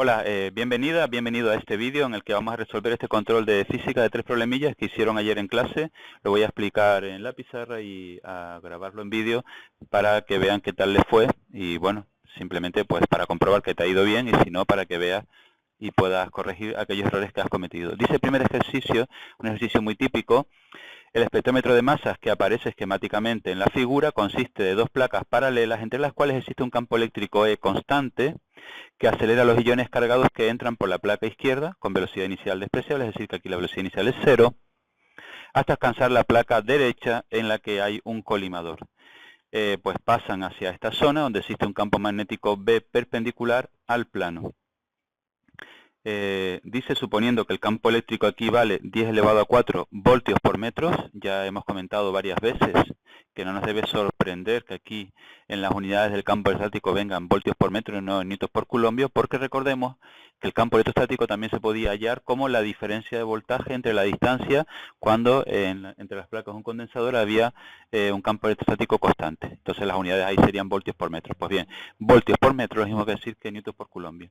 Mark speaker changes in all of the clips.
Speaker 1: Hola, bienvenido a este vídeo en el que vamos a resolver este control de física de 3 problemillas que hicieron ayer en clase. Lo voy a explicar en la pizarra y a grabarlo en vídeo para que vean qué tal les fue y bueno, simplemente pues para comprobar que te ha ido bien y si no para que veas y puedas corregir aquellos errores que has cometido. Dice el primer ejercicio, un ejercicio muy típico. El espectrómetro de masas que aparece esquemáticamente en la figura consiste de dos placas paralelas entre las cuales existe un campo eléctrico E constante que acelera los iones cargados que entran por la placa izquierda con velocidad inicial despreciable, es decir que aquí la velocidad inicial es 0, hasta alcanzar la placa derecha en la que hay un colimador. Pues pasan hacia esta zona donde existe un campo magnético B perpendicular al plano. Dice, suponiendo que el campo eléctrico aquí vale 10 elevado a 4 voltios por metro, ya hemos comentado varias veces que no nos debe sorprender que aquí en las unidades del campo electrostático vengan voltios por metro y no newtons por coulombio, porque recordemos que el campo electrostático también se podía hallar como la diferencia de voltaje entre la distancia cuando entre las placas de un condensador había un campo electrostático constante. Entonces las unidades ahí serían voltios por metro. Pues bien, voltios por metro es lo mismo que decir que newtons por coulombio.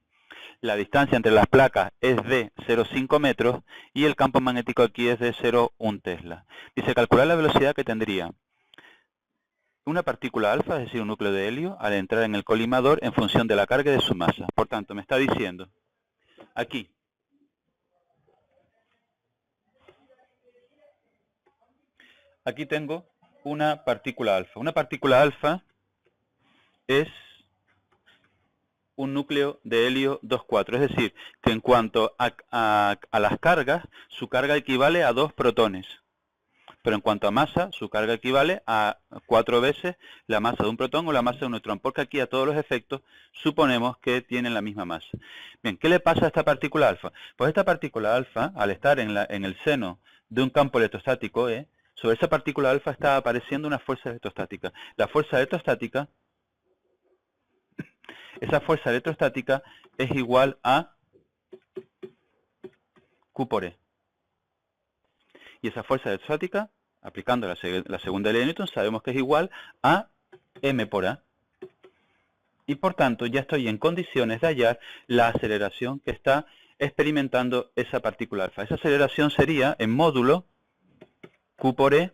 Speaker 1: La distancia entre las placas es de 0,5 metros y el campo magnético aquí es de 0,1 Tesla. Dice, calcular la velocidad que tendría una partícula alfa, es decir, un núcleo de helio, al entrar en el colimador en función de la carga y de su masa. Por tanto, me está diciendo, aquí tengo una partícula alfa. Una partícula alfa es un núcleo de helio 2,4, es decir, que en cuanto a las cargas, su carga equivale a 2 protones. Pero en cuanto a masa, su carga equivale a 4 veces la masa de un protón o la masa de un neutrón, porque aquí a todos los efectos suponemos que tienen la misma masa. Bien, ¿qué le pasa a esta partícula alfa? Pues esta partícula alfa, al estar en el seno de un campo electrostático E, sobre esa partícula alfa está apareciendo una fuerza electrostática. La fuerza electrostática, esa fuerza electrostática es igual a Q por E. Y esa fuerza electrostática, aplicando la segunda ley de Newton, sabemos que es igual a m por a. Y por tanto ya estoy en condiciones de hallar la aceleración que está experimentando esa partícula alfa. Esa aceleración sería en módulo Q por E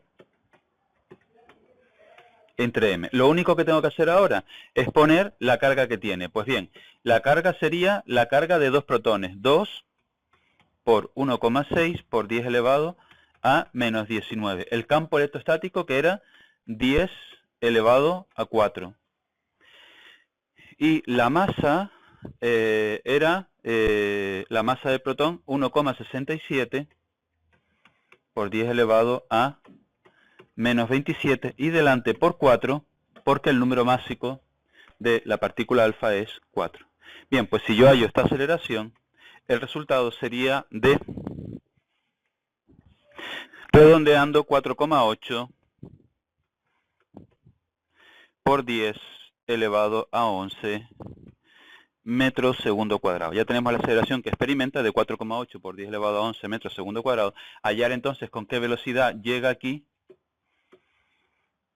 Speaker 1: entre m. Lo único que tengo que hacer ahora es poner la carga que tiene. Pues bien, la carga sería la carga de 2 protones. 2 por 1,6 por 10 elevado a menos 19. El campo electrostático que era 10 elevado a 4. Y la masa era la masa del protón 1,67 por 10 elevado a menos 27 y delante por 4 porque el número másico de la partícula alfa es 4. Bien, pues si yo hallo esta aceleración, el resultado sería de, redondeando, 4,8 por 10 elevado a 11 metros segundo cuadrado. Ya tenemos la aceleración que experimenta de 4,8 por 10 elevado a 11 metros segundo cuadrado. Hallar entonces con qué velocidad llega aquí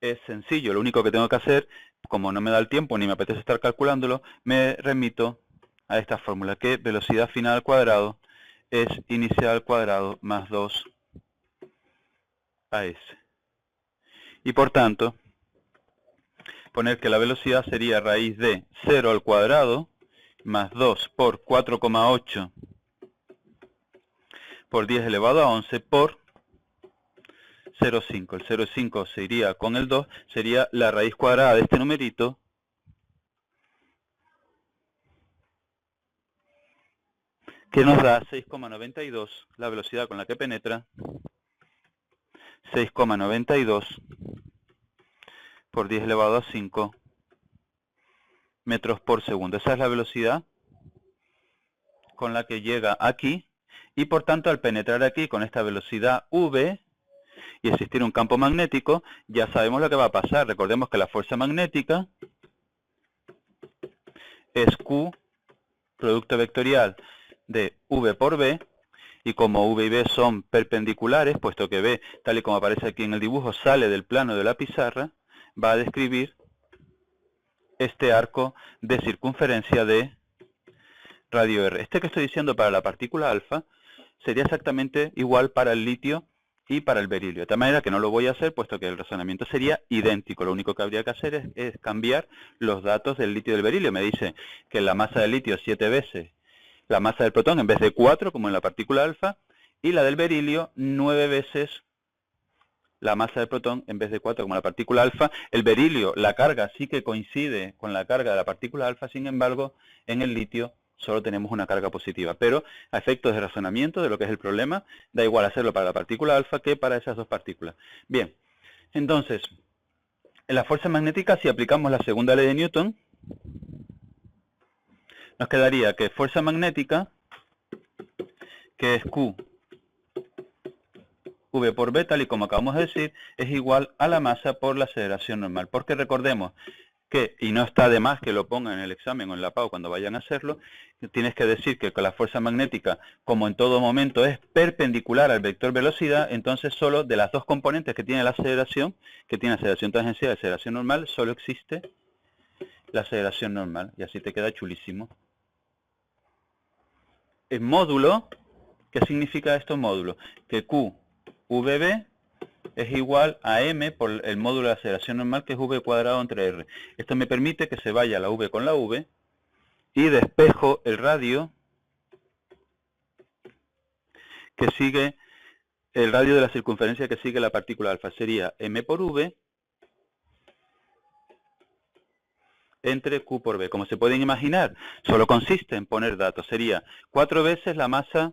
Speaker 1: es sencillo. Lo único que tengo que hacer, como no me da el tiempo ni me apetece estar calculándolo, me remito a esta fórmula, que velocidad final al cuadrado es inicial al cuadrado más 2 AS. Y por tanto, poner que la velocidad sería raíz de 0 al cuadrado más 2 por 4,8 por 10 elevado a 11 por 0,5. El 0,5 se iría con el 2, sería la raíz cuadrada de este numerito, que nos da 6,92, la velocidad con la que penetra, 6,92 por 10 elevado a 5 metros por segundo. Esa es la velocidad con la que llega aquí, y por tanto al penetrar aquí con esta velocidad v y existir un campo magnético, ya sabemos lo que va a pasar. Recordemos que la fuerza magnética es Q, producto vectorial de v por b, y como v y b son perpendiculares, puesto que b, tal y como aparece aquí en el dibujo, sale del plano de la pizarra, va a describir este arco de circunferencia de radio R. Este que estoy diciendo para la partícula alfa sería exactamente igual para el litio y para el berilio. De tal manera que no lo voy a hacer, puesto que el razonamiento sería idéntico. Lo único que habría que hacer es cambiar los datos del litio y del berilio. Me dice que la masa del litio es 7 veces la masa del protón en vez de 4, como en la partícula alfa, y la del berilio 9 veces la masa del protón en vez de 4, como la partícula alfa. El berilio, la carga sí que coincide con la carga de la partícula alfa, sin embargo, en el litio solo tenemos una carga positiva. Pero a efectos de razonamiento de lo que es el problema, da igual hacerlo para la partícula alfa que para esas dos partículas. Bien, entonces, en la fuerza magnética, si aplicamos la segunda ley de Newton, nos quedaría que fuerza magnética, que es Q V por B, tal y como acabamos de decir, es igual a la masa por la aceleración normal. Porque recordemos que, y no está de más que lo pongan en el examen o en la PAU cuando vayan a hacerlo, tienes que decir que con la fuerza magnética, como en todo momento es perpendicular al vector velocidad, entonces solo de las dos componentes que tiene la aceleración, que tiene aceleración tangencial y aceleración normal, solo existe la aceleración normal. Y así te queda chulísimo. En módulo, ¿qué significa esto módulo? Que QVB es igual a m por el módulo de aceleración normal, que es v cuadrado entre r. Esto me permite que se vaya la v con la v y despejo el radio que sigue, el radio de la circunferencia que sigue la partícula alfa. Sería m por v entre q por b. Como se pueden imaginar, solo consiste en poner datos. Sería 4 veces la masa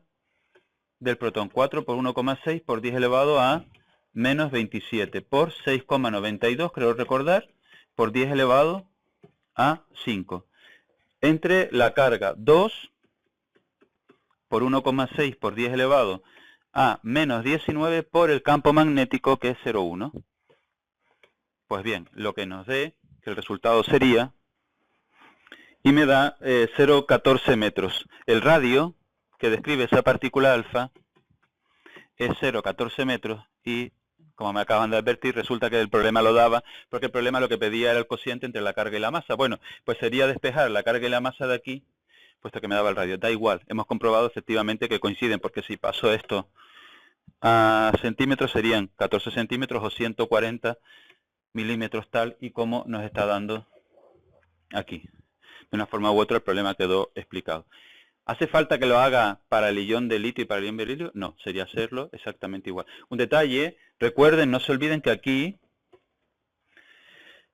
Speaker 1: del protón, 4 por 1,6 por 10 elevado a menos 27 por 6,92, creo recordar, por 10 elevado a 5. Entre la carga 2 por 1,6 por 10 elevado a menos 19 por el campo magnético, que es 0,1. Pues bien, lo que nos dé, que el resultado sería, y me da 0,14 metros. El radio que describe esa partícula alfa es 0,14 metros y, como me acaban de advertir, resulta que el problema lo daba, porque el problema lo que pedía era el cociente entre la carga y la masa. Bueno, pues sería despejar la carga y la masa de aquí, puesto que me daba el radio. Da igual, hemos comprobado efectivamente que coinciden, porque si paso esto a centímetros serían 14 centímetros o 140 milímetros, tal y como nos está dando aquí. De una forma u otra el problema quedó explicado. ¿Hace falta que lo haga para el ion de litio y para el ion de berilio? No, sería hacerlo exactamente igual. Un detalle, recuerden, no se olviden que aquí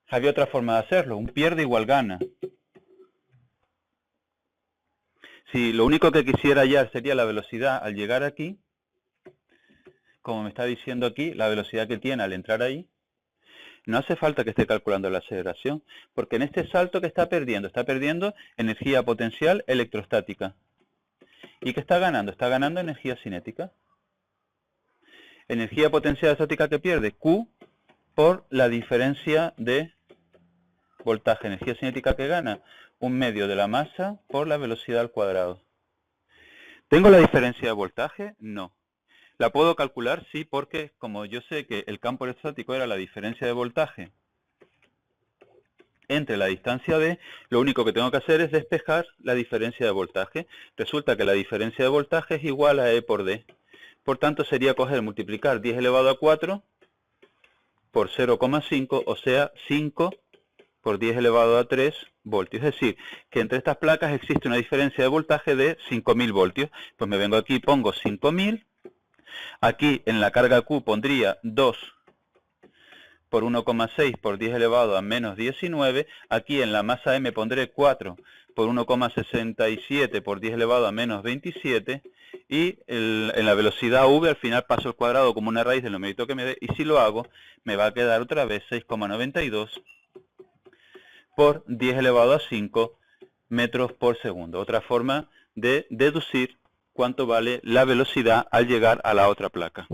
Speaker 1: había otra forma de hacerlo. Un pierde igual gana. Si lo único que quisiera hallar sería la velocidad al llegar aquí, como me está diciendo aquí, la velocidad que tiene al entrar ahí, no hace falta que esté calculando la aceleración, porque en este salto que está perdiendo energía potencial electrostática. ¿Y qué está ganando? Está ganando energía cinética. Energía potencial estática que pierde, Q por la diferencia de voltaje. Energía cinética que gana, 1/2 de la masa por la velocidad al cuadrado. ¿Tengo la diferencia de voltaje? No. ¿La puedo calcular? Sí, porque como yo sé que el campo electrostático era la diferencia de voltaje entre la distancia d, lo único que tengo que hacer es despejar la diferencia de voltaje. Resulta que la diferencia de voltaje es igual a E por D. Por tanto, sería multiplicar 10 elevado a 4 por 0,5, o sea, 5 por 10 elevado a 3 voltios. Es decir, que entre estas placas existe una diferencia de voltaje de 5.000 voltios. Pues me vengo aquí y pongo 5.000. Aquí en la carga Q pondría 2 por 1,6 por 10 elevado a menos 19. Aquí en la masa M pondré 4 por 1,67 por 10 elevado a menos 27. Y en la velocidad v al final paso el cuadrado como una raíz del numerito que me dé. Y si lo hago, me va a quedar otra vez 6,92 por 10 elevado a 5 metros por segundo. Otra forma de deducir cuánto vale la velocidad al llegar a la otra placa.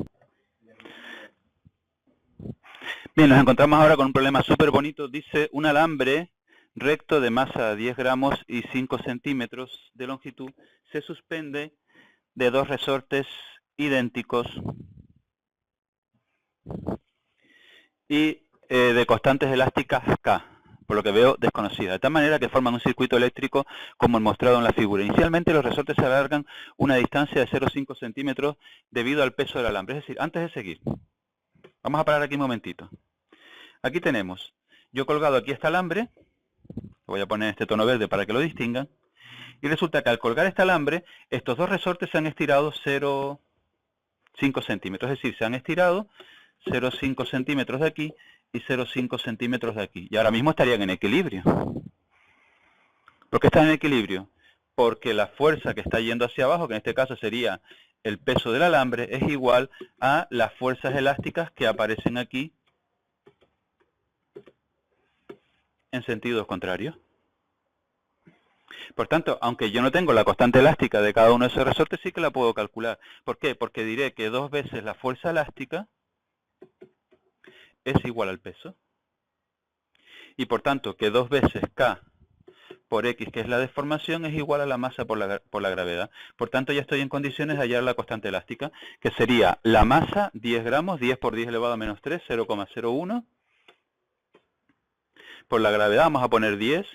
Speaker 1: Bien, nos encontramos ahora con un problema súper bonito. Dice, un alambre recto de masa 10 gramos y 5 centímetros de longitud se suspende de dos resortes idénticos y de constantes elásticas K. por lo que veo desconocida, de tal manera que forman un circuito eléctrico como el mostrado en la figura. Inicialmente los resortes se alargan una distancia de 0,5 centímetros debido al peso del alambre. Es decir, antes de seguir, vamos a parar aquí un momentito. Aquí tenemos, yo he colgado aquí este alambre, voy a poner este tono verde para que lo distingan, y resulta que al colgar este alambre, estos dos resortes se han estirado 0,5 centímetros, es decir, se han estirado 0,5 centímetros de aquí y 0,5 centímetros de aquí. Y ahora mismo estarían en equilibrio. ¿Por qué están en equilibrio? Porque la fuerza que está yendo hacia abajo, que en este caso sería el peso del alambre, es igual a las fuerzas elásticas que aparecen aquí en sentidos contrarios. Por tanto, aunque yo no tengo la constante elástica de cada uno de esos resortes, sí que la puedo calcular. ¿Por qué? Porque diré que 2 veces la fuerza elástica es igual al peso. Y por tanto, que 2 veces K por X, que es la deformación, es igual a la masa por la gravedad. Por tanto, ya estoy en condiciones de hallar la constante elástica, que sería la masa, 10 gramos, 10 por 10 elevado a menos 3, 0,01. Por la gravedad vamos a poner 10,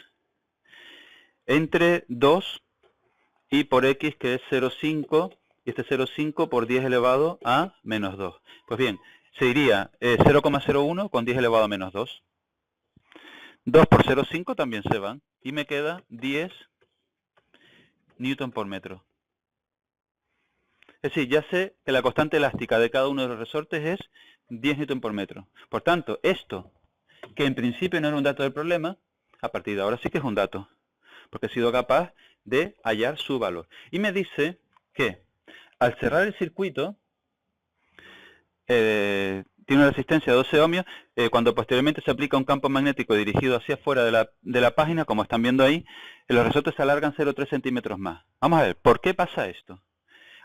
Speaker 1: entre 2 y por X, que es 0,5, y este 0,5 por 10 elevado a menos 2. Pues bien, se iría 0,01 con 10 elevado a menos 2. 2 por 0,5 también se van, y me queda 10 newton por metro. Es decir, ya sé que la constante elástica de cada uno de los resortes es 10 newton por metro. Por tanto, esto, que en principio no era un dato del problema, a partir de ahora sí que es un dato, porque he sido capaz de hallar su valor. Y me dice que al cerrar el circuito, tiene una resistencia de 12 ohmios, cuando posteriormente se aplica un campo magnético dirigido hacia afuera de la página, como están viendo ahí, los resortes se alargan 0,3 centímetros más. Vamos a ver, ¿por qué pasa esto?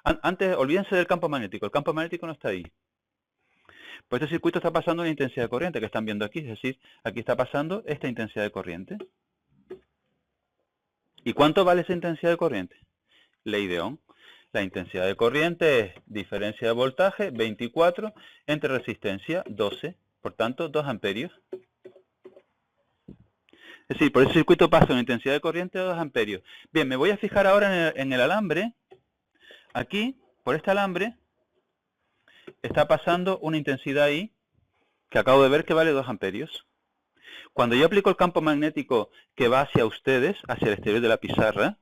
Speaker 1: Antes, olvídense del campo magnético, el campo magnético no está ahí. Pues este circuito está pasando una intensidad de corriente que están viendo aquí, es decir, aquí está pasando esta intensidad de corriente. ¿Y cuánto vale esa intensidad de corriente? Ley de Ohm. La intensidad de corriente es diferencia de voltaje, 24, entre resistencia, 12. Por tanto, 2 amperios. Es decir, por ese circuito pasa una intensidad de corriente de 2 amperios. Bien, me voy a fijar ahora en el alambre. Aquí, por este alambre, está pasando una intensidad ahí, que acabo de ver que vale 2 amperios. Cuando yo aplico el campo magnético que va hacia ustedes, hacia el exterior de la pizarra,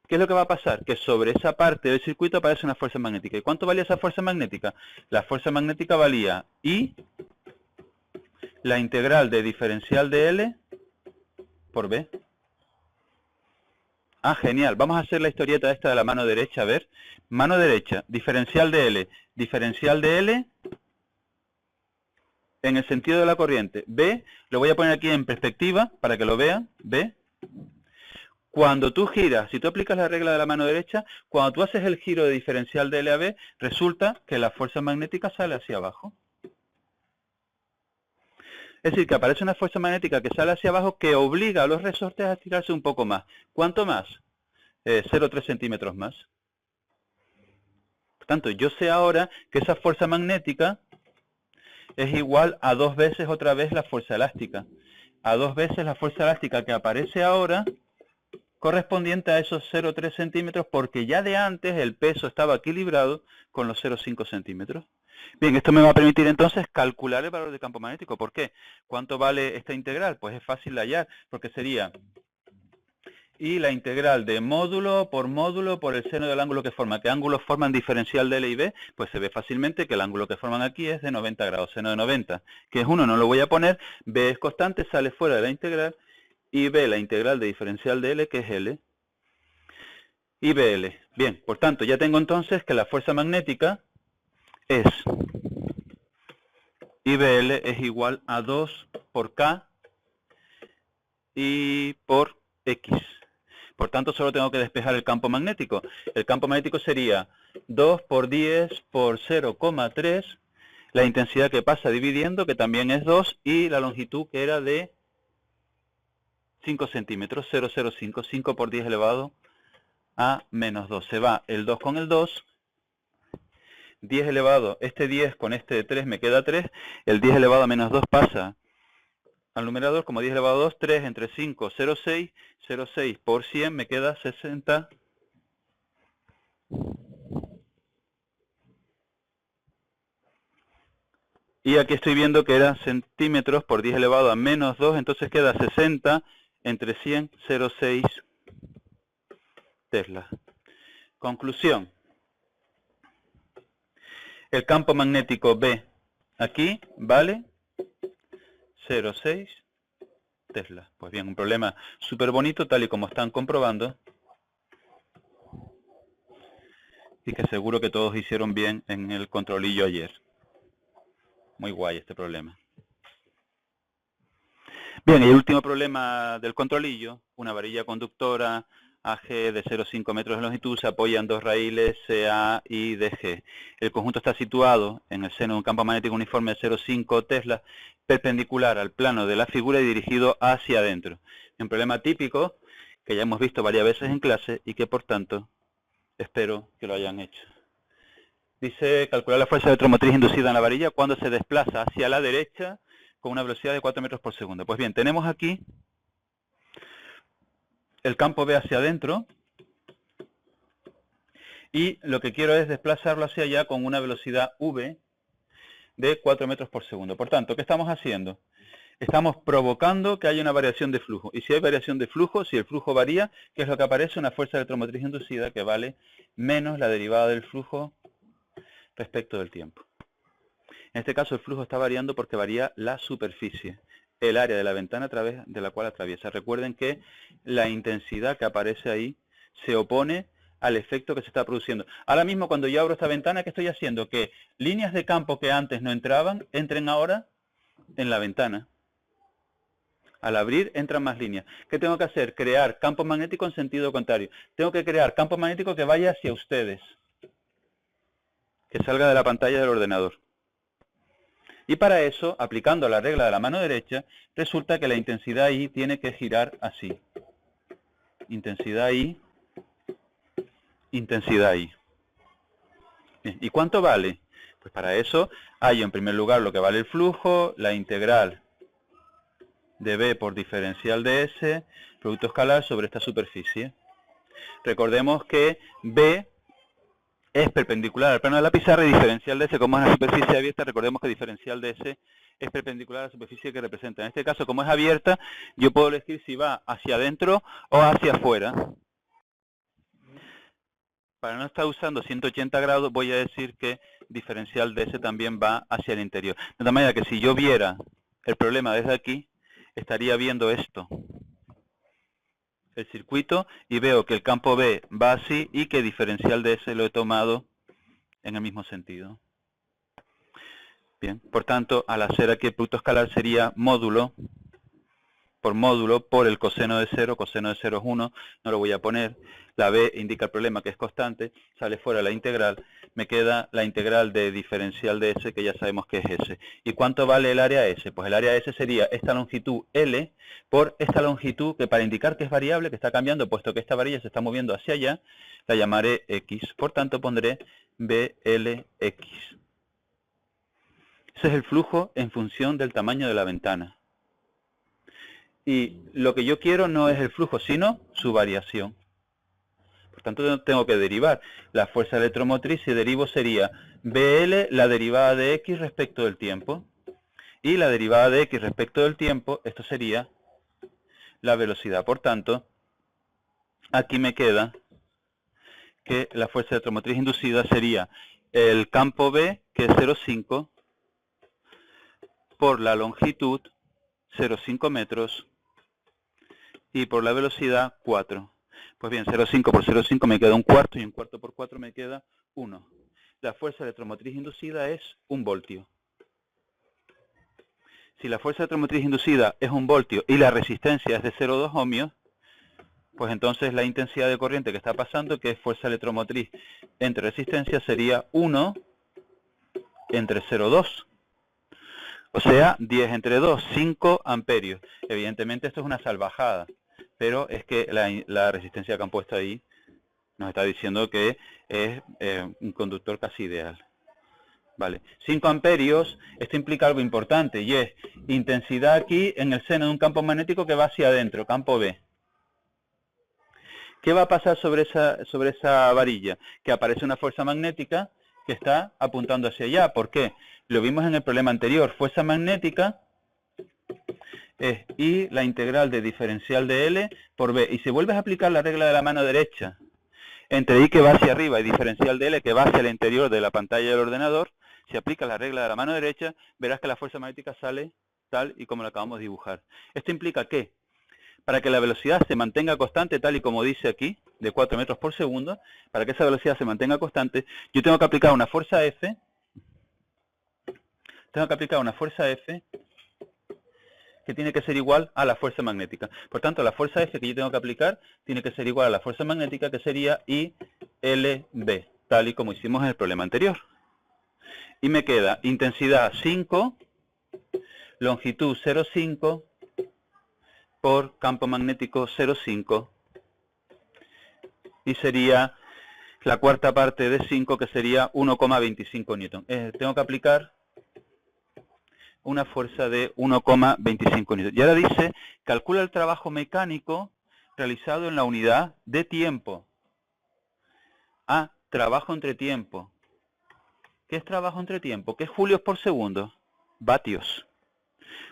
Speaker 1: ¿qué es lo que va a pasar? Que sobre esa parte del circuito aparece una fuerza magnética. ¿Y cuánto valía esa fuerza magnética? La fuerza magnética valía I, la integral de diferencial de L por B. Ah, genial. Vamos a hacer la historieta esta de la mano derecha. A ver. Mano derecha, diferencial de L. Diferencial de L en el sentido de la corriente. B, lo voy a poner aquí en perspectiva para que lo vean. B. Cuando tú giras, si tú aplicas la regla de la mano derecha, cuando tú haces el giro de diferencial de L a B, resulta que la fuerza magnética sale hacia abajo. Es decir, que aparece una fuerza magnética que sale hacia abajo que obliga a los resortes a estirarse un poco más. ¿Cuánto más? 0,3 centímetros más. Por tanto, yo sé ahora que esa fuerza magnética es igual a 2 veces otra vez la fuerza elástica. A 2 veces la fuerza elástica que aparece ahora, correspondiente a esos 0,3 centímetros, porque ya de antes el peso estaba equilibrado con los 0,5 centímetros. Bien, esto me va a permitir entonces calcular el valor de campo magnético. ¿Por qué? ¿Cuánto vale esta integral? Pues es fácil de hallar, porque sería y la integral de módulo por el seno del ángulo que forma. ¿Qué ángulos forman diferencial de L y B? Pues se ve fácilmente que el ángulo que forman aquí es de 90 grados, seno de 90, que es 1, no lo voy a poner, B es constante, sale fuera de la integral, y B, la integral de diferencial de L, que es L, y BL. Bien, por tanto, ya tengo entonces que la fuerza magnética es IBL es igual a 2 por K y por X. Por tanto, solo tengo que despejar el campo magnético. El campo magnético sería 2 por 10 por 0,3, la intensidad que pasa dividiendo, que también es 2, y la longitud que era de 5 centímetros, 0,05, 5 por 10 elevado a menos 2. Se va el 2 con el 2, 10 elevado, este 10 con este 3 me queda 3, el 10 elevado a menos 2 pasa al numerador, como 10 elevado a 2, 3 entre 5, 0,6, 0,6 por 100 me queda 60. Y aquí estoy viendo que era centímetros por 10 elevado a menos 2, entonces queda 60 entre 100, 0,6 teslas. Conclusión. El campo magnético B aquí vale 0,6 teslas. Pues bien, un problema súper bonito, tal y como están comprobando. Y que seguro que todos hicieron bien en el controlillo ayer. Muy guay este problema. Bien, y el último problema del controlillo, una varilla conductora AG de 0,5 metros de longitud, se apoyan dos raíles CA y DG. El conjunto está situado en el seno de un campo magnético uniforme de 0,5 teslas, perpendicular al plano de la figura y dirigido hacia adentro. Un problema típico que ya hemos visto varias veces en clase y que por tanto espero que lo hayan hecho. Dice, calcular la fuerza electromotriz inducida en la varilla cuando se desplaza hacia la derecha con una velocidad de 4 metros por segundo. Pues bien, tenemos aquí el campo B hacia adentro y lo que quiero es desplazarlo hacia allá con una velocidad V de 4 metros por segundo. Por tanto, ¿qué estamos haciendo? Estamos provocando que haya una variación de flujo. Y si hay variación de flujo, si el flujo varía, ¿qué es lo que aparece? Una fuerza electromotriz inducida que vale menos la derivada del flujo respecto del tiempo. En este caso el flujo está variando porque varía la superficie, el área de la ventana a través de la cual atraviesa. Recuerden que la intensidad que aparece ahí se opone al efecto que se está produciendo. Ahora mismo cuando yo abro esta ventana, ¿qué estoy haciendo? Que líneas de campo que antes no entraban, entren ahora en la ventana. Al abrir entran más líneas. ¿Qué tengo que hacer? Crear campo magnético en sentido contrario. Tengo que crear campo magnético que vaya hacia ustedes, que salga de la pantalla del ordenador. Y para eso, aplicando la regla de la mano derecha, resulta que la intensidad I tiene que girar así. Intensidad I, intensidad I. Bien, ¿y cuánto vale? Pues para eso hay en primer lugar lo que vale el flujo, la integral de B por diferencial de S, producto escalar sobre esta superficie. Recordemos que B es perpendicular al plano de la pizarra y diferencial de S, como es una superficie abierta, recordemos que diferencial de S es perpendicular a la superficie que representa. En este caso, como es abierta, yo puedo elegir si va hacia adentro o hacia afuera. Para no estar usando 180 grados, voy a decir que diferencial de S también va hacia el interior. De tal manera que si yo viera el problema desde aquí, estaría viendo esto, el circuito, y veo que el campo B va así y que diferencial de S lo he tomado en el mismo sentido. Bien, por tanto, al hacer aquí el producto escalar sería módulo por el coseno de 0, coseno de 0 es 1, no lo voy a poner, la B indica el problema que es constante, sale fuera la integral, me queda la integral de diferencial de S, que ya sabemos que es S. ¿Y cuánto vale el área S? Pues el área S sería esta longitud L por esta longitud, que para indicar que es variable, que está cambiando, puesto que esta varilla se está moviendo hacia allá, la llamaré X, por tanto pondré BLX. Ese es el flujo en función del tamaño de la ventana. Y lo que yo quiero no es el flujo, sino su variación. Por tanto, tengo que derivar la fuerza electromotriz, y derivo sería BL, la derivada de X respecto del tiempo. Y la derivada de X respecto del tiempo, esto sería la velocidad. Por tanto, aquí me queda que la fuerza electromotriz inducida sería el campo B, que es 0,5, por la longitud, 0,5 metros, y por la velocidad 4. Pues bien, 0,5 por 0,5 me queda un cuarto, y un cuarto por 4 me queda 1. La fuerza electromotriz inducida es 1 voltio. Si la fuerza electromotriz inducida es 1 voltio y la resistencia es de 0,2 ohmios, pues entonces la intensidad de corriente que está pasando, que es fuerza electromotriz entre resistencia, sería 1 entre 0,2. O sea, 10 entre 2, 5 amperios. Evidentemente esto es una salvajada, pero es que la resistencia que han puesto ahí nos está diciendo que es un conductor casi ideal. Vale, 5 amperios, esto implica algo importante, y es intensidad aquí en el seno de un campo magnético que va hacia adentro, campo B. ¿Qué va a pasar sobre esa varilla? Que aparece una fuerza magnética que está apuntando hacia allá. ¿Por qué? Lo vimos en el problema anterior. Fuerza magnética es I la integral de diferencial de L por B. Y si vuelves a aplicar la regla de la mano derecha, entre I que va hacia arriba y diferencial de L que va hacia el interior de la pantalla del ordenador, si aplicas la regla de la mano derecha, verás que la fuerza magnética sale tal y como la acabamos de dibujar. Esto implica que, para que la velocidad se mantenga constante, tal y como dice aquí, de 4 metros por segundo, para que esa velocidad se mantenga constante, yo tengo que aplicar una fuerza F, que tiene que ser igual a la fuerza magnética. Por tanto, la fuerza F que yo tengo que aplicar tiene que ser igual a la fuerza magnética, que sería ILB, tal y como hicimos en el problema anterior. Y me queda intensidad 5, longitud 0,5, por campo magnético 0,5, y sería la cuarta parte de 5, que sería 1,25 newton. Tengo que aplicar una fuerza de 1,25 newton. Y ahora dice, calcula el trabajo mecánico realizado en la unidad de tiempo. Ah, trabajo entre tiempo. ¿Qué es trabajo entre tiempo? ¿Qué es julios por segundo? Vatios.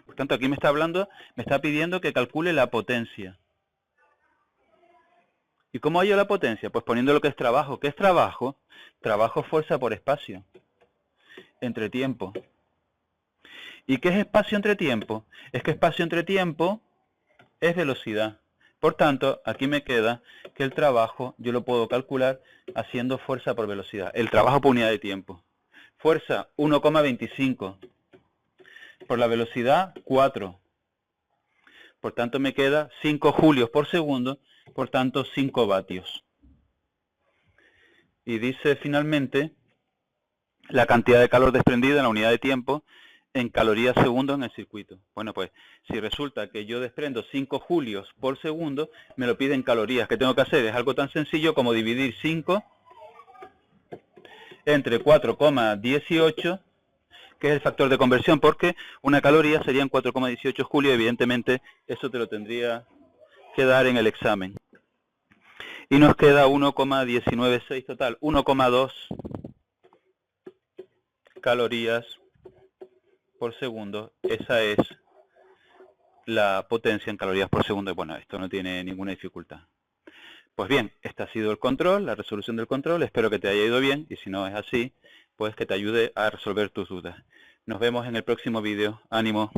Speaker 1: Por tanto, aquí me está pidiendo que calcule la potencia. ¿Y cómo hallo la potencia? Pues poniendo lo que es trabajo. ¿Qué es trabajo? Trabajo es fuerza por espacio. Entre tiempo. ¿Y qué es espacio entre tiempo? Es que espacio entre tiempo es velocidad. Por tanto, aquí me queda que el trabajo yo lo puedo calcular haciendo fuerza por velocidad. El trabajo por unidad de tiempo. Fuerza 1,25. Por la velocidad 4. Por tanto me queda 5 julios por segundo, por tanto 5 vatios. Y dice finalmente la cantidad de calor desprendida en la unidad de tiempo en calorías segundo en el circuito. Bueno, pues si resulta que yo desprendo 5 julios por segundo, me lo pide en calorías. ¿Qué tengo que hacer? Es algo tan sencillo como dividir 5 entre 4,18, que es el factor de conversión, porque una caloría serían 4,18 julios. Evidentemente eso te lo tendría que dar en el examen. Y nos queda 1,196 total, 1,2 calorías por segundo. Esa es la potencia en calorías por segundo. Bueno, esto no tiene ninguna dificultad. Pues bien, este ha sido el control, la resolución del control. Espero que te haya ido bien, y si no es así, pues que te ayude a resolver tus dudas. Nos vemos en el próximo vídeo. ¡Ánimo!